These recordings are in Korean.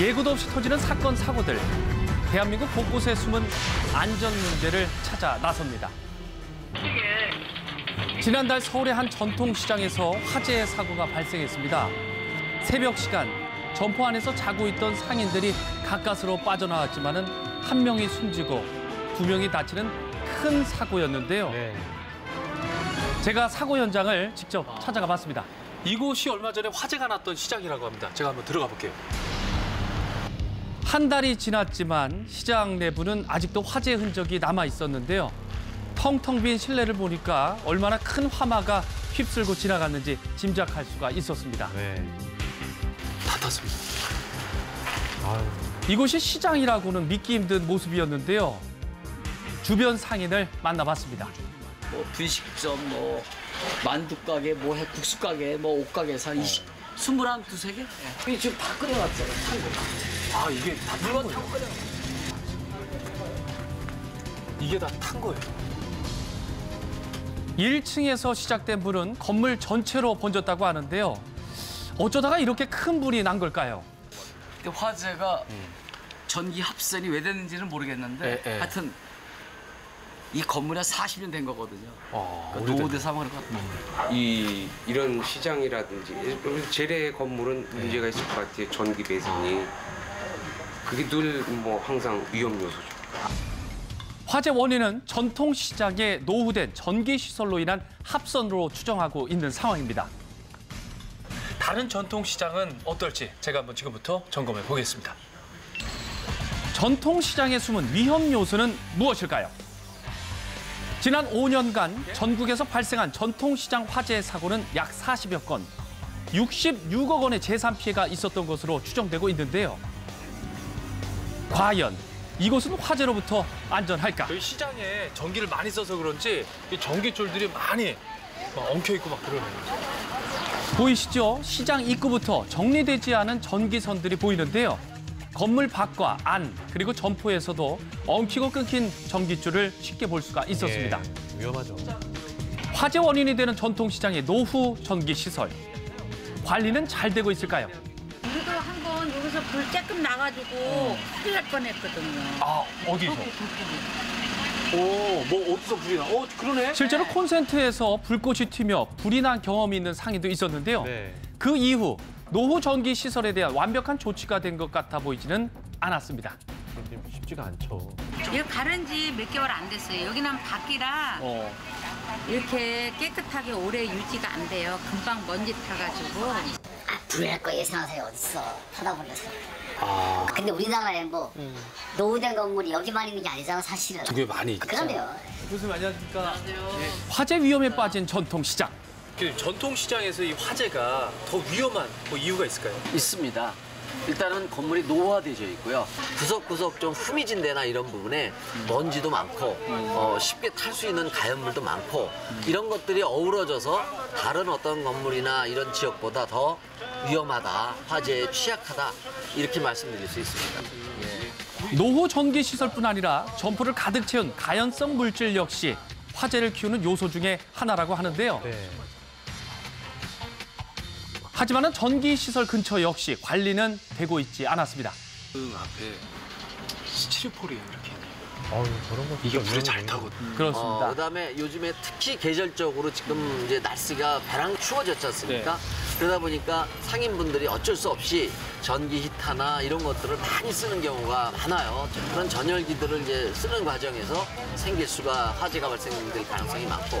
예고도 없이 터지는 사건, 사고들. 대한민국 곳곳에 숨은 안전 문제를 찾아 나섭니다. 지난달 서울의 한 전통시장에서 화재의 사고가 발생했습니다. 새벽 시간 점포 안에서 자고 있던 상인들이 가까스로 빠져나왔지만은 한 명이 숨지고 두 명이 다치는 큰 사고였는데요. 네. 제가 사고 현장을 직접 찾아가 봤습니다. 이곳이 얼마 전에 화재가 났던 시장이라고 합니다. 제가 한번 들어가 볼게요. 한 달이 지났지만 시장 내부는 아직도 화재 흔적이 남아 있었는데요. 텅텅 빈 실내를 보니까 얼마나 큰 화마가 휩쓸고 지나갔는지 짐작할 수가 있었습니다. 네. 다 탔습니다. 아유. 이곳이 시장이라고는 믿기 힘든 모습이었는데요. 주변 상인을 만나봤습니다. 뭐 분식점, 뭐 만두 가게, 뭐 국수 가게, 뭐 옷 가게에서 한 21, 두세 개? 이게 지금 다 끓여놨잖아요. 아, 이게 다 탄 물건 거예요? 다 끓여. 이게 다 탄 거예요. 1층에서 시작된 불은 건물 전체로 번졌다고 하는데요. 어쩌다가 이렇게 큰 불이 난 걸까요? 근데 화재가 전기 합선이 왜 됐는지는 모르겠는데 하여튼 이 건물이 한 40년 된 거거든요. 그러니까 노후돼서 아마 그럴 것 같아요. 이런 시장이라든지 재래 건물은 문제가 있을 것 같아요. 전기 배선이. 그게 늘 뭐 항상 위험 요소죠. 화재 원인은 전통시장의 노후된 전기시설로 인한 합선으로 추정하고 있는 상황입니다. 다른 전통시장은 어떨지 제가 한번 지금부터 점검해 보겠습니다. 전통시장에 숨은 위험 요소는 무엇일까요? 지난 5년간 전국에서 발생한 전통시장 화재 사고는 약 40여 건, 66억 원의 재산 피해가 있었던 것으로 추정되고 있는데요. 과연 이곳은 화재로부터 안전할까? 저희 시장에 전기를 많이 써서 그런지 이 전기줄들이 많이 엉켜 있고 막 그러네요. 보이시죠? 시장 입구부터 정리되지 않은 전기선들이 보이는데요. 건물 밖과 안, 그리고 점포에서도 엉키고 끊긴 전기줄을 쉽게 볼 수가 있었습니다. 예, 위험하죠. 화재 원인이 되는 전통시장의 노후 전기시설. 관리는 잘 되고 있을까요? 우리도 한 번 여기서 불 쬐끔 나가지고 큰일 날 뻔했거든요. 아, 어디서? 뭐 어디서 불이 나? 그러네. 실제로 콘센트에서 불꽃이 튀며 불이 난 경험이 있는 상인도 있었는데요. 네. 그 이후 노후 전기 시설에 대한 완벽한 조치가 된 것 같아 보이지는 않았습니다. 쉽지가 않죠. 이거 가른 지 몇 개월 안 됐어요. 여기는 밖이라 이렇게 깨끗하게 오래 유지가 안 돼요. 금방 먼지 타가지고. 불날 거 예상하세요. 어딨어. 하다 보면서. 근데 우리나라에 뭐 노후된 건물이 여기만 있는 게 아니잖아, 사실은. 되게 많이 있죠. 그럼요. 교수님 안녕하십니까? 화재 위험에 빠진 전통시장. 전통시장에서 이 화재가 더 위험한 이유가 있을까요? 있습니다. 일단은 건물이 노화되어 있고요. 구석구석 좀 후미진 데나 이런 부분에 먼지도 많고 쉽게 탈 수 있는 가연물도 많고 이런 것들이 어우러져서 다른 어떤 건물이나 이런 지역보다 더 위험하다, 화재에 취약하다 이렇게 말씀드릴 수 있습니다. 노후 전기 시설뿐 아니라 점포를 가득 채운 가연성 물질 역시 화재를 키우는 요소 중에 하나라고 하는데요. 네. 하지만 전기 시설 근처 역시 관리는 되고 있지 않았습니다. 그 앞에 스티로폴이에요, 이렇게. 저런 거 이게 불에 잘 타거든요. 그렇습니다. 그다음에 요즘에 특히 계절적으로 지금 이제 날씨가 배랑 추워졌지 않습니까? 그러다 보니까 상인분들이 어쩔 수 없이 전기 히터나 이런 것들을 많이 쓰는 경우가 많아요. 그런 전열기들을 이제 쓰는 과정에서 생길 수가 화재가 발생될 가능성이 많고.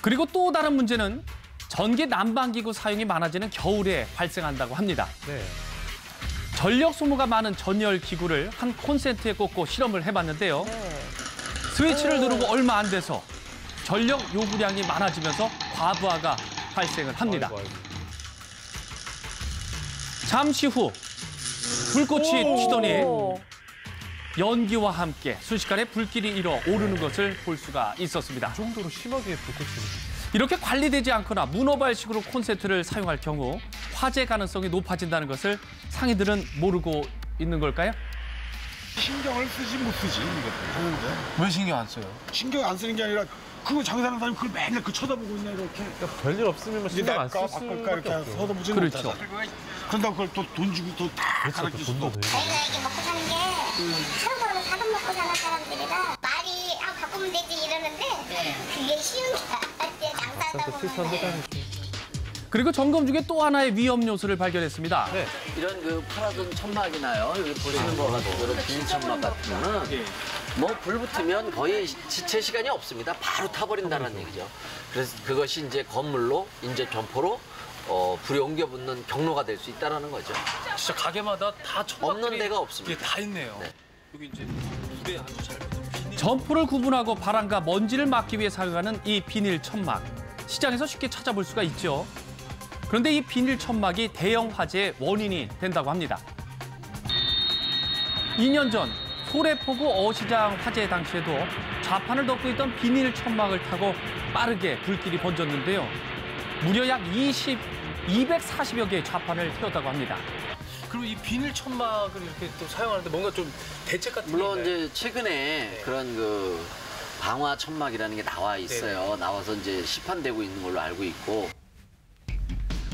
그리고 또 다른 문제는 전기 난방기구 사용이 많아지는 겨울에 발생한다고 합니다. 네. 전력 소모가 많은 전열 기구를 한 콘센트에 꽂고 실험을 해봤는데요. 스위치를 누르고 얼마 안 돼서 전력 요구량이 많아지면서 과부하가 발생을 합니다. 아이고. 잠시 후 불꽃이 튀더니 연기와 함께 순식간에 불길이 일어 오르는 것을 볼 수가 있었습니다. 이 정도로 심하게 불꽃이. 이렇게 관리되지 않거나 문어발식으로 콘센트를 사용할 경우 화재 가능성이 높아진다는 것을 상인들은 모르고 있는 걸까요? 신경을 쓰지 못 쓰지 이것도 하는데 왜 신경 안 써요? 신경 안 쓰는 게 아니라 그거 장사하는 사람이 그걸 맨날 그 쳐다보고 있네 이렇게. 별일 없으면 뭐 신경 안 쓸 바꿀까 수밖에 이렇게 없죠. 서다보지 그렇죠. 못하죠. 그런다고 그걸 또 돈 주고 또 다 그렇죠. 가르칠 또 수도 돈도 없고. 들고. 저희가 이게 먹고 사는 게 하루 벌어 사돈 먹고 사는 사람들이라 말이 바꾸면 되지 이러는데 그게 쉬운 게 아니에요. 장사하다 보면. 그리고 점검 중에 또 하나의 위험 요소를 발견했습니다. 이런 그 파라돈 천막이나요. 여기 보시는 것 같은 그런 비닐 천막 같은 거는 뭐 불 붙으면 거의 지체 시간이 없습니다. 바로 타버린다는 얘기죠. 그래서 그것이 이제 건물로, 이제 점포로 불이 옮겨 붙는 경로가 될 수 있다는 거죠. 진짜 가게마다 다 천막들이 없는 데가 없습니다. 다 있네요. 네. 여기 이제 불에 아주 잘 붙은 점포를 구분하고 바람과 먼지를 막기 위해 사용하는 이 비닐 천막. 시장에서 쉽게 찾아볼 수가 있죠. 그런데 이 비닐 천막이 대형 화재의 원인이 된다고 합니다. 2년 전 소래포구 어시장 화재 당시에도 좌판을 덮고 있던 비닐 천막을 타고 빠르게 불길이 번졌는데요. 무려 약 240여 개의 좌판을 태웠다고 합니다. 그리고 이 비닐 천막을 이렇게 또 사용하는데 뭔가 좀 대책 같은 게 물론 있나요? 이제 최근에 그런 그 방화 천막이라는 게 나와 있어요. 나와서 이제 시판되고 있는 걸로 알고 있고.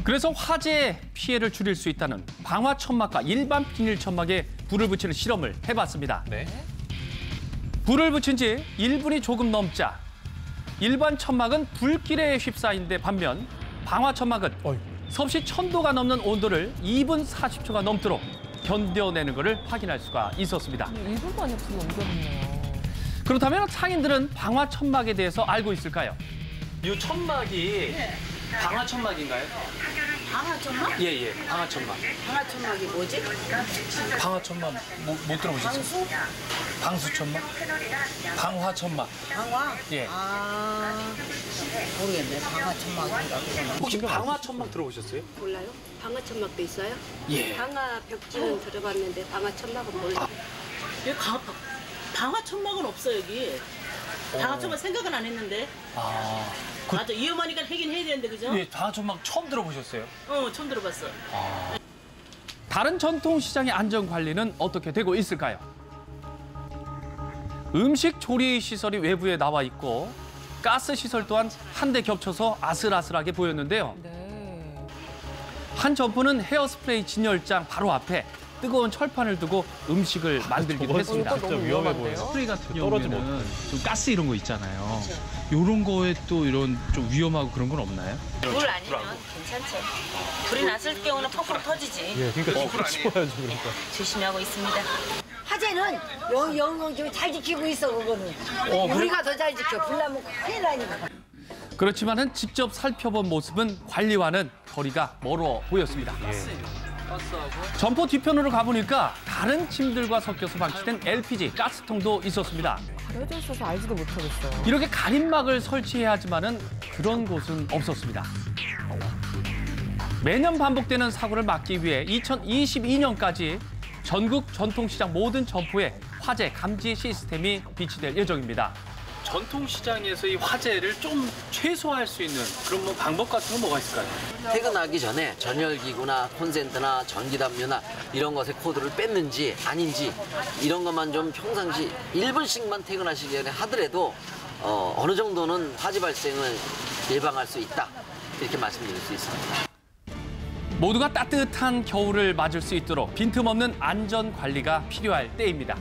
그래서 화재 피해를 줄일 수 있다는 방화 천막과 일반 비닐 천막에 불을 붙이는 실험을 해봤습니다. 불을 붙인 지 1분이 조금 넘자 일반 천막은 불길에 휩싸인 데 반면 방화 천막은 섭씨 1000도가 넘는 온도를 2분 40초가 넘도록 견뎌내는 것을 확인할 수가 있었습니다. 1분 만에 불이 옮겨졌네요. 그렇다면 상인들은 방화 천막에 대해서 알고 있을까요? 이 천막이 방화 천막인가요? 방화 천막? 예, 방화 천막. 방화 천막이 뭐지? 방화 천막 못 들어보셨어요? 방수? 방수 천막? 방화 천막. 방화? 예. 모르겠네. 방화 천막인가 그거는. 혹시 방화 천막 들어보셨어요? 몰라요? 방화 천막도 있어요? 예. 방화 벽지는 들어봤는데 방화 천막은 몰라요. 여기 방화 천막은 없어 여기. 방화 천막 생각은 안 했는데. 맞아 위험하니까 하긴 해야 되는데 그죠? 예, 방화 천막 처음 들어보셨어요? 처음 들어봤어. 다른 전통시장의 안전관리는 어떻게 되고 있을까요? 음식 조리 시설이 외부에 나와 있고 가스 시설 또한 한데 겹쳐서 아슬아슬하게 보였는데요. 한 점포는 헤어스프레이 진열장 바로 앞에 뜨거운 철판을 두고 음식을 만들기도 했습니다. 진짜 위험해 보여요. 스프레이 같은 떨어지면 경우에는 좀 가스 이런 거 있잖아요. 이런 거에 또 이런 좀 위험하고 그런 건 없나요? 불 아니면 괜찮죠. 불이 났을 경우는 펑펑 터지지. 예, 그러니까 조심해야죠, 그러니까. 조심하고 있습니다. 화재는 영영 잘 지키고 있어 그거는. 우리가 더 잘 지켜. 불 나면 큰일 나니까. 그렇지만은 직접 살펴본 모습은 관리와는 거리가 멀어 보였습니다. 점포 뒤편으로 가보니까 다른 짐들과 섞여서 방치된 LPG 가스통도 있었습니다. 가려져 있어서 알지도 못하겠어요. 이렇게 가림막을 설치해야 하지만은 그런 곳은 없었습니다. 매년 반복되는 사고를 막기 위해 2022년까지 전국 전통시장 모든 점포에 화재 감지 시스템이 비치될 예정입니다. 전통시장에서 이 화재를 좀 최소화할 수 있는 그런 뭐 방법 같은 건 뭐가 있을까요? 퇴근하기 전에 전열기구나 콘센트나 전기담요나 이런 것의 코드를 뺐는지 아닌지 이런 것만 좀 평상시 1분씩만 퇴근하시기 전에 하더라도 어느 정도는 화재 발생을 예방할 수 있다. 이렇게 말씀드릴 수 있습니다. 모두가 따뜻한 겨울을 맞을 수 있도록 빈틈없는 안전 관리가 필요할 때입니다.